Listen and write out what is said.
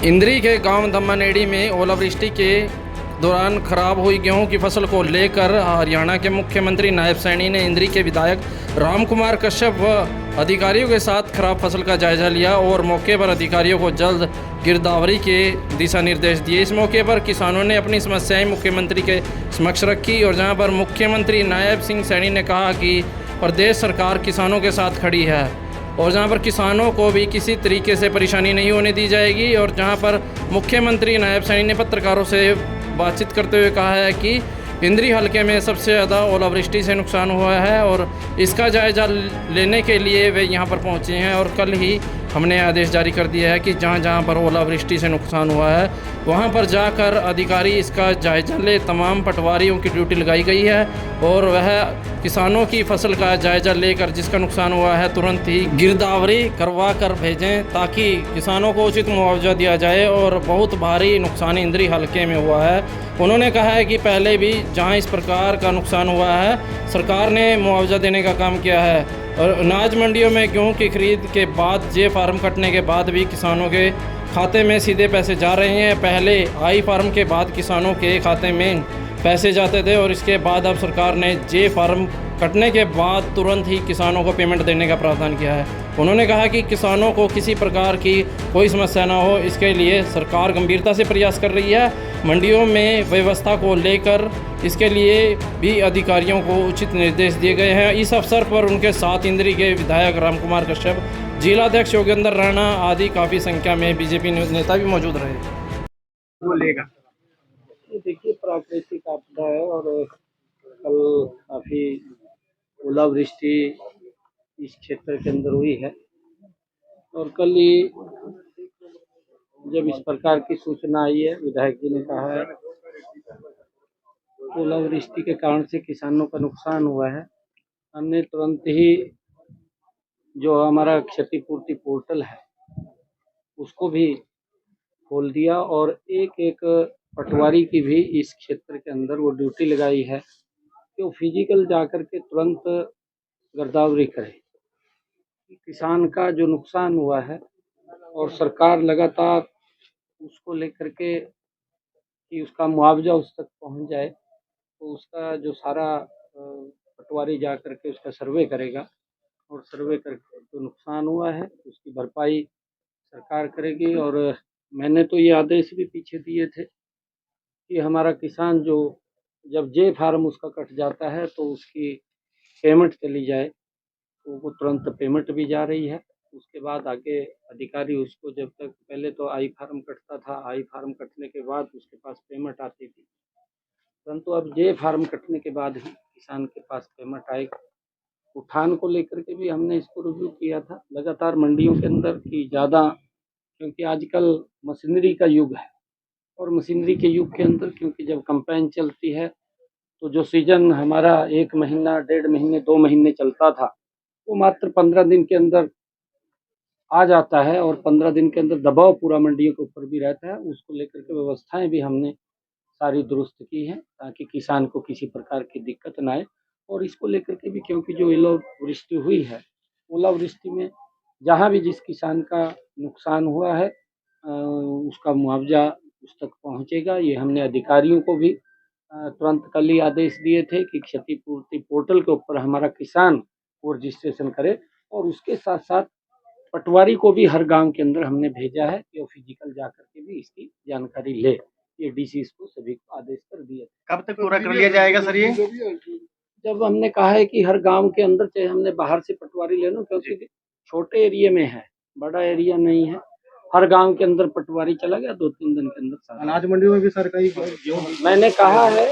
इंद्री के गांव धम्मानेड़ी में ओलावृष्टि के दौरान खराब हुई गेहूं की फसल को लेकर हरियाणा के मुख्यमंत्री नायब सैनी ने इंद्री के विधायक रामकुमार कश्यप व अधिकारियों के साथ खराब फसल का जायजा लिया और मौके पर अधिकारियों को जल्द गिरदावरी के दिशा निर्देश दिए। इस मौके पर किसानों ने अपनी समस्याएं मुख्यमंत्री के समक्ष रखी और जहां पर मुख्यमंत्री नायब सिंह सैनी ने कहा कि प्रदेश सरकार किसानों के साथ खड़ी है और जहां पर किसानों को भी किसी तरीके से परेशानी नहीं होने दी जाएगी। और जहां पर मुख्यमंत्री नायब सैनी ने पत्रकारों से बातचीत करते हुए कहा है कि इंद्री हलके में सबसे ज़्यादा ओलावृष्टि से नुकसान हुआ है और इसका जायज़ा लेने के लिए वे यहां पर पहुंचे हैं और कल ही हमने आदेश जारी कर दिया है कि जहां पर ओलावृष्टि से नुकसान हुआ है वहां पर जाकर अधिकारी इसका जायज़ा ले। तमाम पटवारियों की ड्यूटी लगाई गई है और वह किसानों की फसल का जायज़ा लेकर जिसका नुकसान हुआ है तुरंत ही गिरदावरी करवा कर भेजें ताकि किसानों को उचित मुआवजा दिया जाए। और बहुत भारी नुकसान इंद्री हलके में हुआ है। उन्होंने कहा है कि पहले भी जहां इस प्रकार का नुकसान हुआ है सरकार ने मुआवजा देने का काम किया है और अनाज मंडियों में गेहूं की खरीद के बाद जे फार्म कटने के बाद भी किसानों के खाते में सीधे पैसे जा रहे हैं। पहले आई फार्म के बाद किसानों के खाते में पैसे जाते थे और इसके बाद अब सरकार ने जे फार्म कटने के बाद तुरंत ही किसानों को पेमेंट देने का प्रावधान किया है। उन्होंने कहा कि किसानों को किसी प्रकार की कोई समस्या ना हो इसके लिए सरकार गंभीरता से प्रयास कर रही है। मंडियों में व्यवस्था को लेकर इसके लिए भी अधिकारियों को उचित निर्देश दिए गए हैं। इस अवसर पर उनके साथ इंद्री के विधायक रामकुमार कश्यप, जिलाध्यक्ष योगेंद्र राणा आदि काफ़ी संख्या में बीजेपी नेता भी मौजूद रहे। बोलेगा देखिए, प्राकृतिक आपदा है और कल काफ़ी ओलावृष्टि इस क्षेत्र के अंदर हुई है और कल ही जब इस प्रकार की सूचना आई है, विधायक जी ने कहा है ओलावृष्टि के कारण से किसानों का नुकसान हुआ है, हमने तुरंत ही जो हमारा क्षतिपूर्ति पोर्टल है उसको भी खोल दिया और एक एक पटवारी की भी इस क्षेत्र के अंदर वो ड्यूटी लगाई है कि वो फिजिकल जाकर के तुरंत गिरदावरी करे। किसान का जो नुकसान हुआ है और सरकार लगातार उसको लेकर के कि उसका मुआवजा उस तक पहुंच जाए, तो उसका जो सारा पटवारी जा कर के उसका सर्वे करेगा और सर्वे करके जो नुकसान हुआ है उसकी भरपाई सरकार करेगी। और मैंने तो ये आदेश भी पीछे दिए थे कि हमारा किसान जो जब जे फार्म उसका कट जाता है तो उसकी पेमेंट चली जाए, तो वो तुरंत पेमेंट भी जा रही है। उसके बाद आगे अधिकारी उसको जब तक पहले तो आई फार्म कटता था, आई फार्म कटने के बाद उसके पास पेमेंट आती थी, परंतु अब जे फार्म कटने के बाद ही किसान के पास पेमेंट आएगा। उठान को लेकर के भी हमने इसको रिव्यू किया था लगातार मंडियों के अंदर कि ज़्यादा, क्योंकि आजकल मशीनरी का युग है और मशीनरी के युग के अंदर क्योंकि जब कंपेन चलती है तो जो सीजन हमारा 1 महीना, 1.5 महीने, 2 महीने चलता था वो मात्र 15 दिन के अंदर आ जाता है और 15 दिन के अंदर दबाव पूरा मंडियों के ऊपर भी रहता है। उसको लेकर के व्यवस्थाएं भी हमने सारी दुरुस्त की हैं ताकि किसान को किसी प्रकार की दिक्कत ना आए। और इसको लेकर के भी क्योंकि जो ओलावृष्टि हुई है, ओलावृष्टि में जहाँ भी जिस किसान का नुकसान हुआ है उसका मुआवजा उस तक पहुँचेगा। ये हमने अधिकारियों को भी तुरंत कल ही आदेश दिए थे कि क्षतिपूर्ति पोर्टल के ऊपर हमारा किसान को रजिस्ट्रेशन करे और उसके साथ साथ पटवारी को भी हर गांव के अंदर हमने भेजा है कि वो फिजिकल जाकर के भी इसकी जानकारी ले। ये डीसी को सभी को आदेश कर दिए। कब तक पूरा कर लिया जाएगा सर ये? जब हमने कहा है कि हर गांव के अंदर चाहे हमने बाहर से पटवारी ले लो, क्योंकि छोटे एरिया में है, बड़ा एरिया नहीं है, हर गांव के अंदर पटवारी चला गया 2-3 दिन के अंदर। अनाज मंडियों में भी सरकारी मैंने कहा है